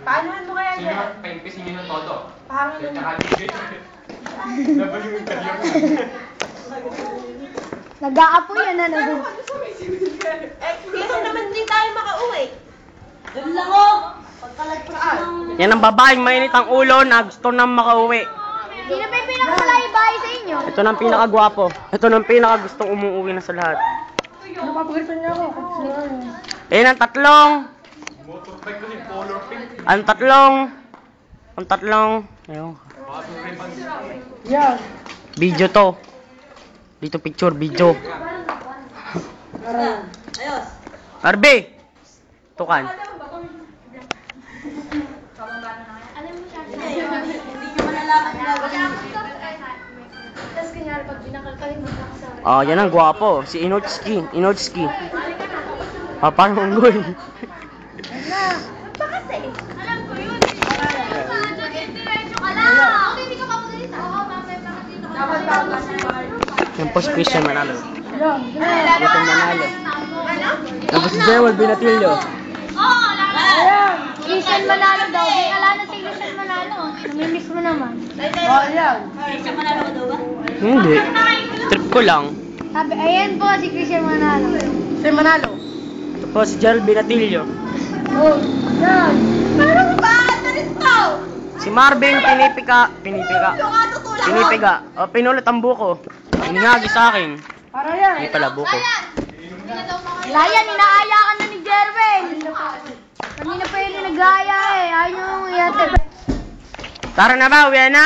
Paanohan mo kaya Sino yan? paimpisin nyo ng todo? Pangin mo. Dapat yung kadyok. Nag-aapoy yan na nag- Kasi naman din tayo makauwi. Doon lang o. Pagkalagpas ng... Yan ang babaeng mainit ang ulo na gusto nang makauwi. Sino ba yung pinakamalay bahay sa inyo? Ito nang pinakagwapo. Ito nang pinakagustong umuwi na sa lahat. Napapagalitan niya ako. Ayan ang tatlong. Motorbike kasi color pink. Ang tatlong. Ang tatlong. Ayun. Yan. Video to. Dito picture, video. Ayos. Arbe! Tukan. Hindi nyo malalaman na gagawin. Tapos kanyari pag binakalkalin mo na sa... Oh, yan ang gwapo. Si Inotski. Inotski. Paano unggoy? Pa kasi. Alam ko yun. Diretso ka lang. Hindi ka papunta. Oo, mamaya pa dito ka. Yung post Christian Manalo. Yan. Ito Manalo. Tapos si Jewel Binatillo. Oo, ayan. Christian Manalo daw. May alala si Christian Manalo. Namimiss mo naman. Oh, yan. Sa manalo ka daw ba? Hindi. Trip ko lang. Sabi, ayan po si Christian Manalo. Si Manalo. Ito po si Jewel Binatillo. Oh, yan. Parang bakit na rin to? Si Marvin Pinipiga. Pinipiga. O, pinulot ang buko. Inihagi sa akin. Para yan. Hindi pala buko. Wala yan, inaaya ka na ni Jerwin. Kanina pa yun nag-aaya eh. Ayaw nyo yung iyate. Tara na ba? Uwi na?